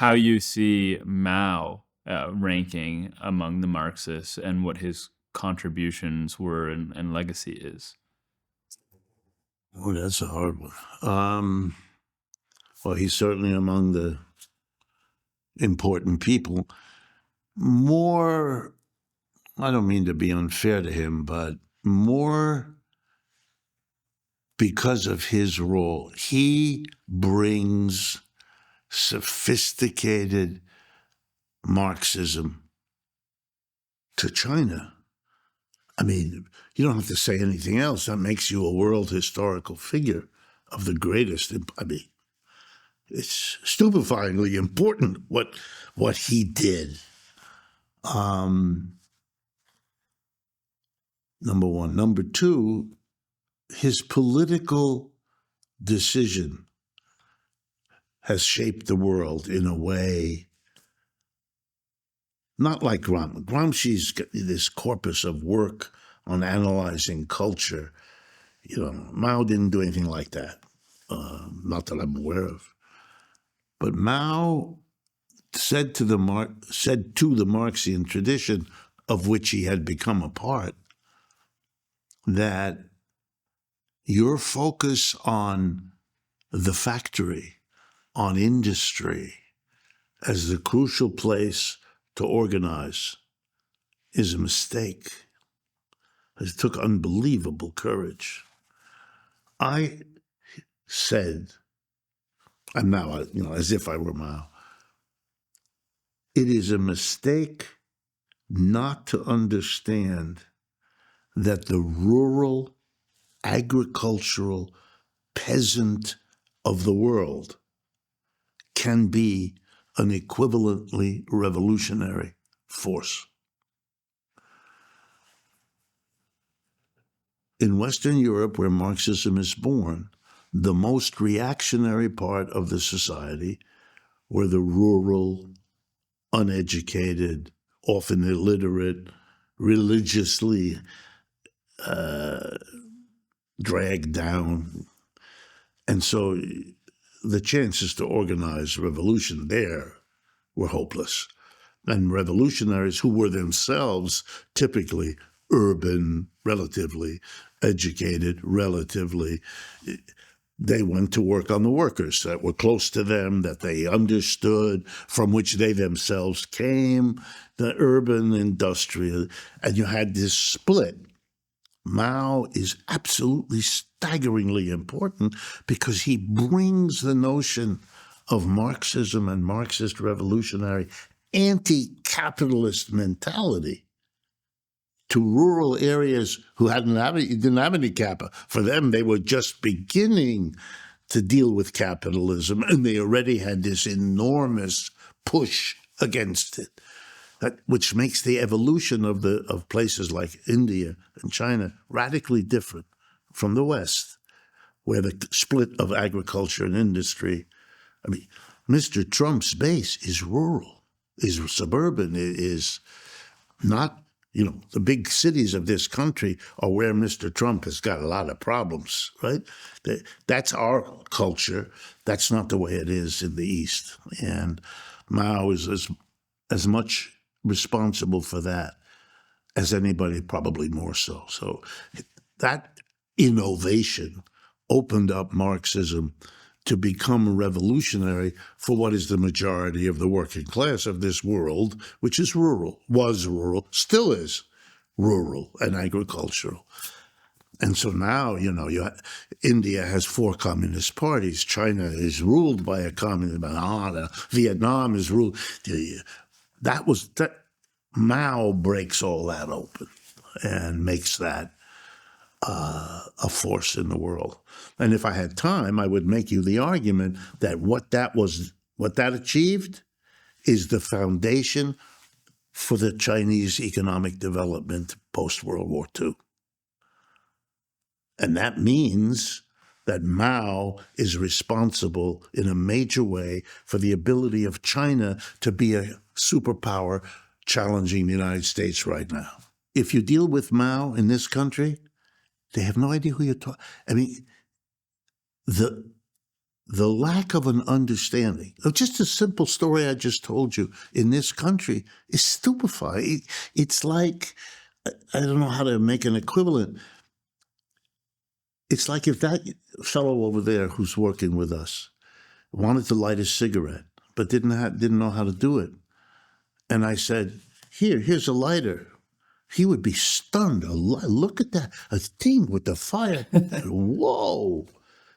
how you see Mao ranking among the Marxists and what his contributions were and legacy is. Oh, that's a hard one. Well, he's certainly among the important people. More, I don't mean to be unfair to him, but more because of his role. He brings sophisticated Marxism to China. I mean, you don't have to say anything else. That makes you a world historical figure of the greatest. I mean, it's stupefyingly important what he did. Number one. Number two, his political decision has shaped the world in a way not like Gramsci. Gramsci's got this corpus of work on analyzing culture. Mao didn't do anything like that, not that I'm aware of. But Mao said to the Marxian tradition, of which he had become a part, that your focus on the factory, on industry, as the crucial place to organize is a mistake. It took unbelievable courage. I said, and now, as if I were Mao, it is a mistake not to understand that the rural, agricultural peasant of the world can be an equivalently revolutionary force. In Western Europe, where Marxism is born, the most reactionary part of the society were the rural, uneducated, often illiterate, religiously dragged down. And so the chances to organize revolution there were hopeless. And revolutionaries who were themselves typically urban, relatively educated, relatively, they went to work on the workers that were close to them, that they understood, from which they themselves came, the urban, industrial, and you had this split. Mao is absolutely staggeringly important because he brings the notion of Marxism and Marxist revolutionary anti-capitalist mentality to rural areas who didn't have any capital. For them, they were just beginning to deal with capitalism, and they already had this enormous push against it, which makes the evolution of places like India and China radically different from the West, where the split of agriculture and industry. I mean, Mr. Trump's base is rural, is suburban, is not. The big cities of this country are where Mr. Trump has got a lot of problems, right? That's our culture. That's not the way it is in the East. And Mao is as much responsible for that as anybody, probably more so. So that innovation opened up Marxism to become revolutionary for what is the majority of the working class of this world, which is rural, was rural, still is rural and agricultural. And so now, India has 4 communist parties. China is ruled by a communist party. Vietnam is ruled. Mao breaks all that open and makes that a force in the world. And if I had time, I would make you the argument that what that achieved is the foundation for the Chinese economic development post-World War II. And that means that Mao is responsible in a major way for the ability of China to be a superpower challenging the United States right now. If you deal with Mao in this country, they have no idea who you're talking. I mean, the lack of an understanding of just a simple story I just told you in this country is stupefying. It's like, I don't know how to make an equivalent. It's like if that fellow over there who's working with us wanted to light a cigarette, but didn't know how to do it. And I said, here's a lighter. He would be stunned. Look at that, a thing with the fire. Whoa.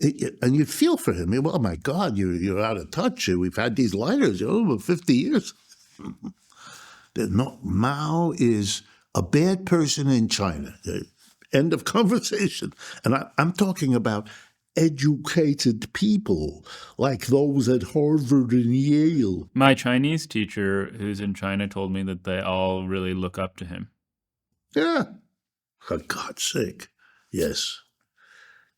And you'd feel for him. Well, oh my God, you're out of touch. We've had these lighters over 50 years. No, Mao is a bad person in China. End of conversation. And I'm talking about educated people like those at Harvard and Yale. My Chinese teacher who's in China told me that they all really look up to him. Yeah, for God's sake. Yes.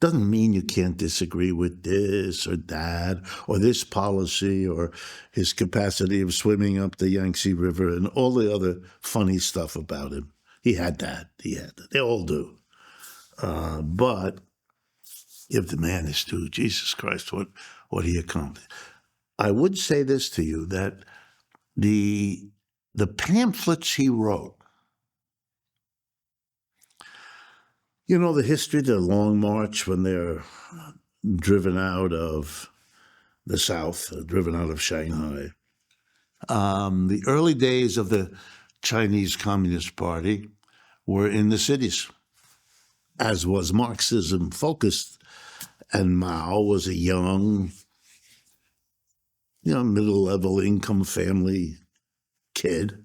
Doesn't mean you can't disagree with this or that or this policy or his capacity of swimming up the Yangtze River and all the other funny stuff about him. He had that. They all do. But if the man is to, Jesus Christ, what he accomplished. I would say this to you, that the pamphlets he wrote, you know, the history, the Long March, when they're driven out of the South, driven out of Shanghai. The early days of the Chinese Communist Party were in the cities, as was Marxism focused. And Mao was a young, middle-level income family kid.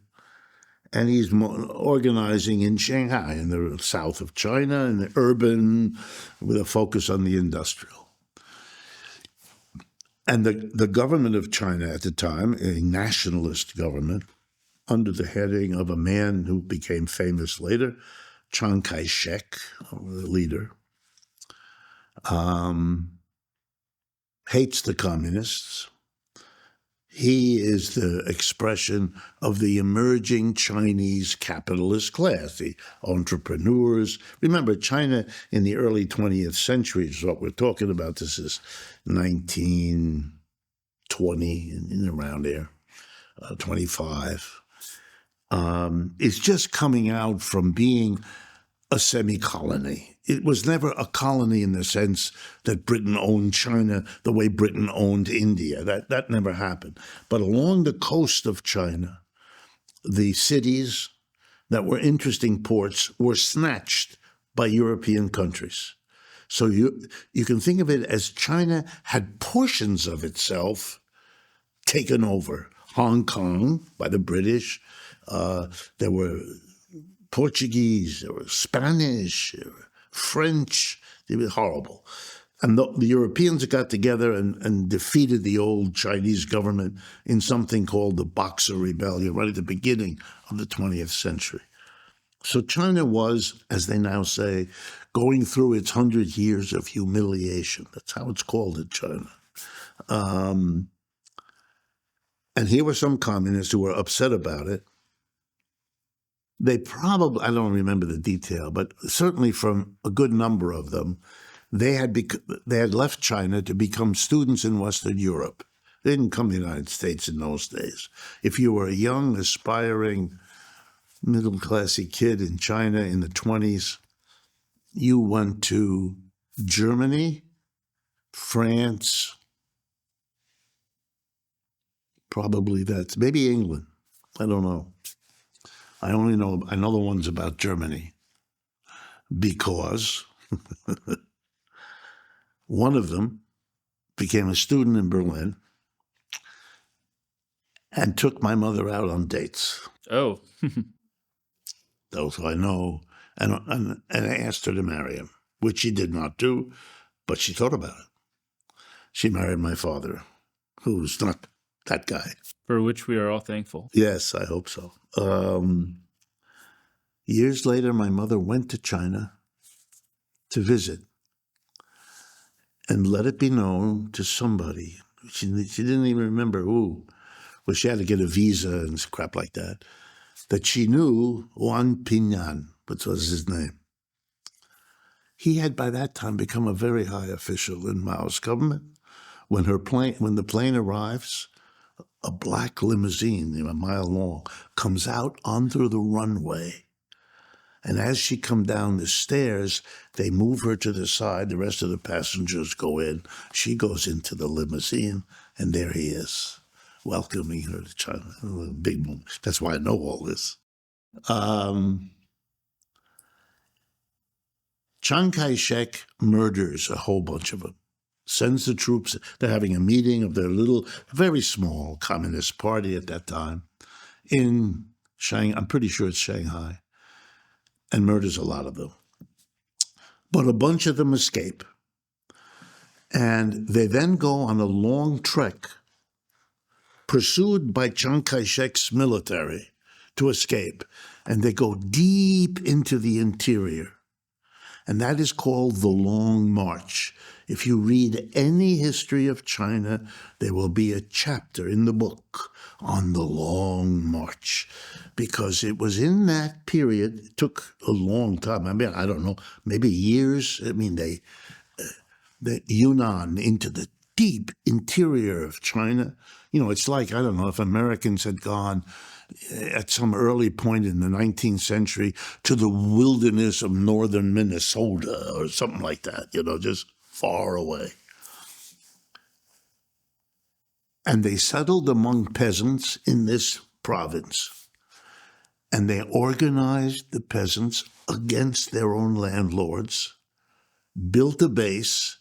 And he's organizing in Shanghai, in the south of China, in the urban, with a focus on the industrial. And the government of China at the time, a nationalist government, under the heading of a man who became famous later, Chiang Kai-shek, the leader, hates the communists. He is the expression of the emerging Chinese capitalist class, the entrepreneurs. Remember, China in the early 20th century is what we're talking about. This is 1920, in around there, 25. Is just coming out from being a semi-colony. It was never a colony in the sense that Britain owned China the way Britain owned India. That never happened. But along the coast of China, the cities that were interesting ports were snatched by European countries. So you can think of it as China had portions of itself taken over. Hong Kong by the British. There were Portuguese, there were Spanish, there were French. It was horrible. And the Europeans got together and defeated the old Chinese government in something called the Boxer Rebellion, right at the beginning of the 20th century. So China was, as they now say, going through its 100 years of humiliation. That's how it's called in China. And here were some communists who were upset about it. They probably, I don't remember the detail, but certainly from a good number of them, they had left China to become students in Western Europe. They didn't come to the United States in those days. If you were a young, aspiring, middle-classy kid in China in the 20s, you went to Germany, France, probably maybe England. I don't know. I know the ones about Germany because one of them became a student in Berlin and took my mother out on dates. Oh. Those I know. And I asked her to marry him, which she did not do, but she thought about it. She married my father, who's not that guy. For which we are all thankful. Yes, I hope so. Years later, my mother went to China to visit and let it be known to somebody. She didn't even remember who. Well, she had to get a visa and crap like that she knew Wan Pinyan, which was his name. He had by that time become a very high official in Mao's government, when the plane arrives, a black limousine, a mile long, comes out onto the runway. And as she comes down the stairs, they move her to the side. The rest of the passengers go in. She goes into the limousine, and there he is, welcoming her to China. A big moment. That's why I know all this. Chiang Kai-shek murders a whole bunch of them, sends the troops. They're having a meeting of their little, very small communist party at that time in Shanghai. I'm pretty sure it's Shanghai. And murders a lot of them. But a bunch of them escape. And they then go on a long trek, pursued by Chiang Kai-shek's military, to escape. And they go deep into the interior. And that is called the Long March. If you read any history of China, there will be a chapter in the book on the Long March, because it was in that period. It took a long time. I mean, I don't know, maybe years. I mean, the Yunnan into the deep interior of China. You know, it's like, I don't know, if Americans had gone at some early point in the 19th century to the wilderness of northern Minnesota or something like that, you know, just far away. And they settled among peasants in this province. And they organized the peasants against their own landlords, built a base,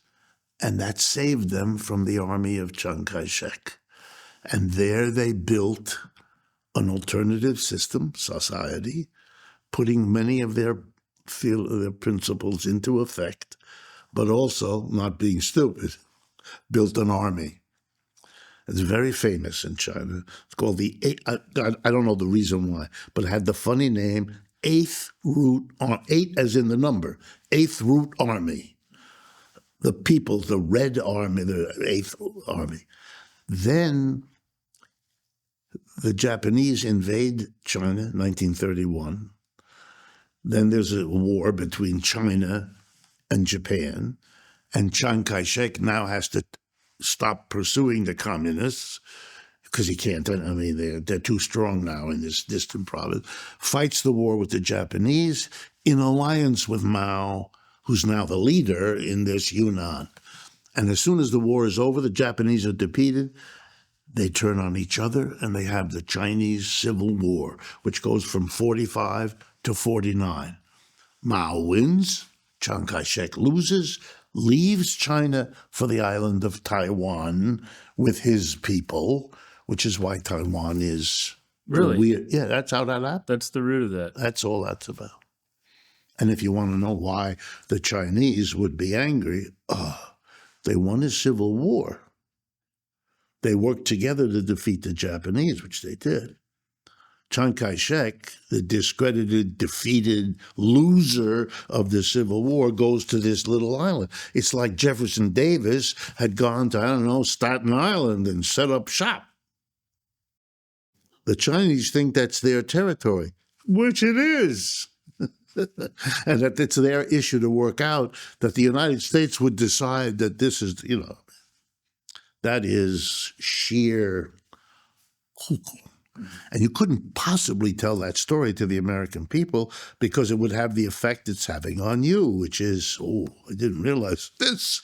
and that saved them from the army of Chiang Kai-shek. And there they built an alternative system, society, putting many of their principles into effect, but also, not being stupid, built an army. It's very famous in China. It's called the I don't know the reason why, but it had the funny name, Eighth Route, 8 as in the number, Eighth Route Army. The people, the Red Army, the Eighth Army. Then the Japanese invade China, 1931. Then there's a war between China and Japan, and Chiang Kai-shek now has to stop pursuing the communists because he can't. I mean, they're too strong now in this distant province. Fights the war with the Japanese in alliance with Mao, who's now the leader in this Yunnan. And as soon as the war is over, the Japanese are defeated. They turn on each other, and they have the Chinese Civil War, which goes from 45 to 49. Mao wins, Chiang Kai-shek loses, leaves China for the island of Taiwan with his people, which is why Taiwan is Really weird. Yeah, that's how that happened. That's the root of that. That's all that's about. And if you want to know why the Chinese would be angry, they won a civil war. They worked together to defeat the Japanese, which they did. Chiang Kai-shek, the discredited, defeated loser of the Civil War, goes to this little island. It's like Jefferson Davis had gone to, I don't know, Staten Island and set up shop. The Chinese think that's their territory, which it is. And that it's their issue to work out, that the United States would decide that this is, you know, that is sheer cuckoo. And you couldn't possibly tell that story to the American people because it would have the effect it's having on you, which is, oh, I didn't realize this.